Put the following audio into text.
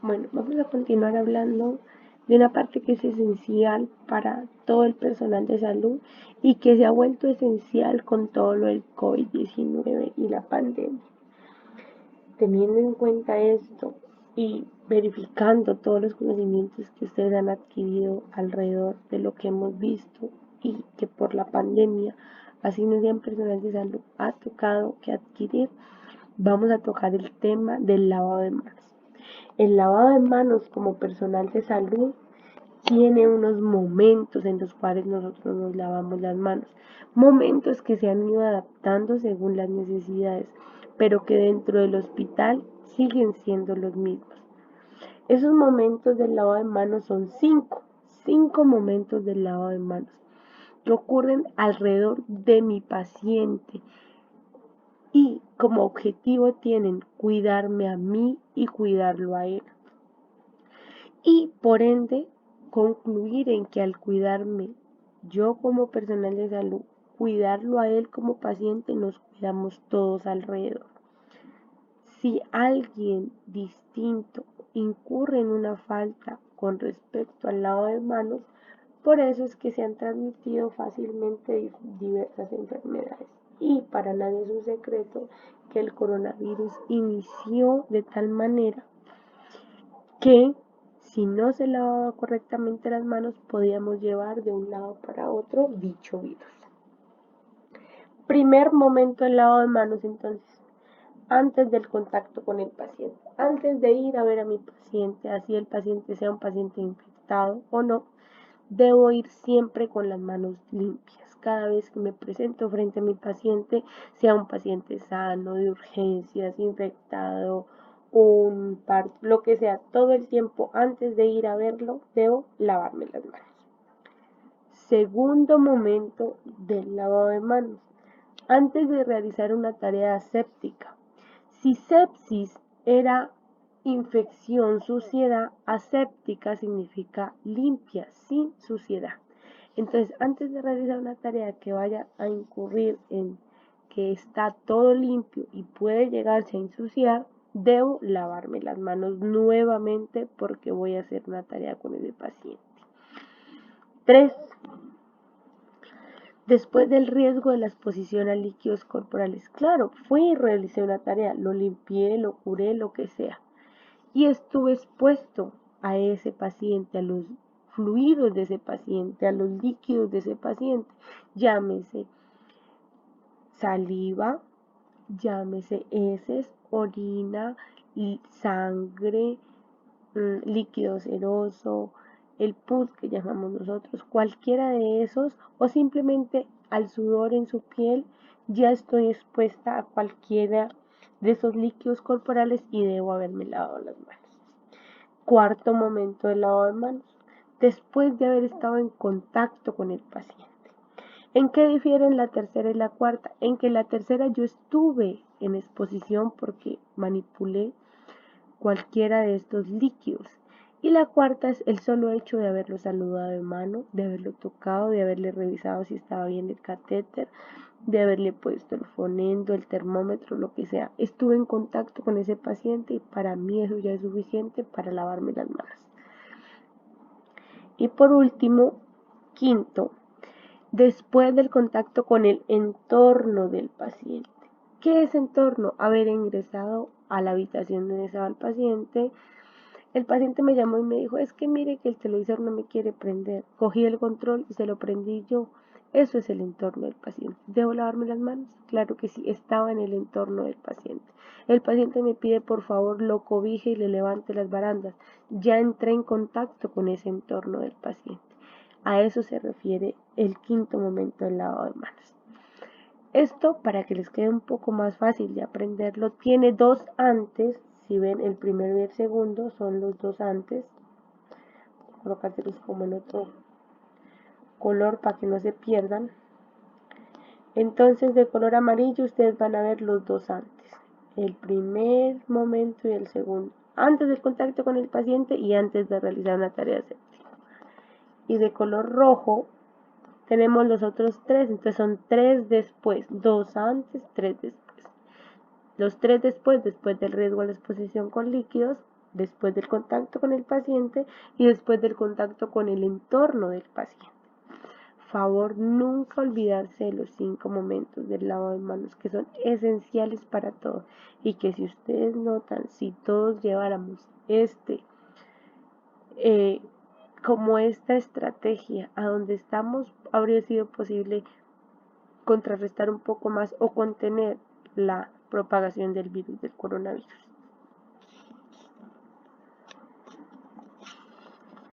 Bueno, vamos a continuar hablando de una parte que es esencial para todo el personal de salud y que se ha vuelto esencial con todo lo del COVID-19 y la pandemia. Teniendo en cuenta esto y verificando todos los conocimientos que ustedes han adquirido alrededor de lo que hemos visto y que por la pandemia, así no sean personal de salud, ha tocado que adquirir, vamos a tocar el tema del lavado de manos. El lavado de manos como personal de salud tiene unos momentos en los cuales nosotros nos lavamos las manos. Momentos que se han ido adaptando según las necesidades, pero que dentro del hospital siguen siendo los mismos. Esos momentos del lavado de manos son cinco momentos del lavado de manos que ocurren alrededor de mi paciente y como objetivo tienen cuidarme a mí y cuidarlo a él. Y por ende concluir en que al cuidarme yo como personal de salud, cuidarlo a él como paciente, nos cuidamos todos alrededor. Si alguien distinto incurre en una falta con respecto al lavado de manos, por eso es que se han transmitido fácilmente diversas enfermedades. Y para nadie es un secreto que el coronavirus inició de tal manera que si no se lavaba correctamente las manos podíamos llevar de un lado para otro dicho virus. Primer momento del lavado de manos entonces, antes del contacto con el paciente, antes de ir a ver a mi paciente, así el paciente sea un paciente infectado o no, debo ir siempre con las manos limpias. Cada vez que me presento frente a mi paciente, sea un paciente sano, de urgencias, infectado, un parto, lo que sea, todo el tiempo antes de ir a verlo, debo lavarme las manos. Segundo momento del lavado de manos, antes de realizar una tarea aséptica. Si sepsis era infección, suciedad, aséptica significa limpia, sin suciedad. Entonces, antes de realizar una tarea que vaya a incurrir en que está todo limpio y puede llegarse a ensuciar, debo lavarme las manos nuevamente porque voy a hacer una tarea con ese paciente. 3. Después del riesgo de la exposición a líquidos corporales. Claro, fui y realicé una tarea, lo limpié, lo curé, lo que sea. Y estuve expuesto a ese paciente, a los fluidos de ese paciente, a los líquidos de ese paciente. Llámese saliva, llámese heces, orina, sangre, líquido seroso, el pus que llamamos nosotros, cualquiera de esos, o simplemente al sudor en su piel, ya estoy expuesta a cualquiera de esos líquidos corporales y debo haberme lavado las manos. Cuarto momento del lavado de manos, después de haber estado en contacto con el paciente. ¿En qué difieren la tercera y la cuarta? En que la tercera yo estuve en exposición porque manipulé cualquiera de estos líquidos. Y la cuarta es el solo hecho de haberlo saludado de mano, de haberlo tocado, de haberle revisado si estaba bien el catéter, de haberle puesto el fonendo, el termómetro, lo que sea. Estuve en contacto con ese paciente y para mí eso ya es suficiente para lavarme las manos. Y por último, quinto, después del contacto con el entorno del paciente. ¿Qué es entorno? Haber ingresado a la habitación donde estaba el paciente me llamó y me dijo, es que mire que el televisor no me quiere prender. Cogí el control y se lo prendí yo. Eso es el entorno del paciente. ¿Debo lavarme las manos? Claro que sí, estaba en el entorno del paciente. El paciente me pide por favor lo cobije y le levante las barandas. Ya entré en contacto con ese entorno del paciente. A eso se refiere el quinto momento del lavado de manos. Esto, para que les quede un poco más fácil de aprenderlo, tiene dos antes. Si ven el primero y el segundo, son los dos antes. Voy a colocárselos como en otro color para que no se pierdan. Entonces, de color amarillo, ustedes van a ver los dos antes. El primer momento y el segundo. Antes del contacto con el paciente y antes de realizar una tarea aséptica. Y de color rojo, tenemos los otros tres, entonces son tres después, dos antes, tres después. Los tres después del riesgo a la exposición con líquidos, después del contacto con el paciente y después del contacto con el entorno del paciente. Favor nunca olvidarse de los 5 momentos del lavado de manos que son esenciales para todo y que si ustedes notan, si todos lleváramos eh, como esta estrategia a donde estamos, habría sido posible contrarrestar un poco más o contener la propagación del virus del coronavirus.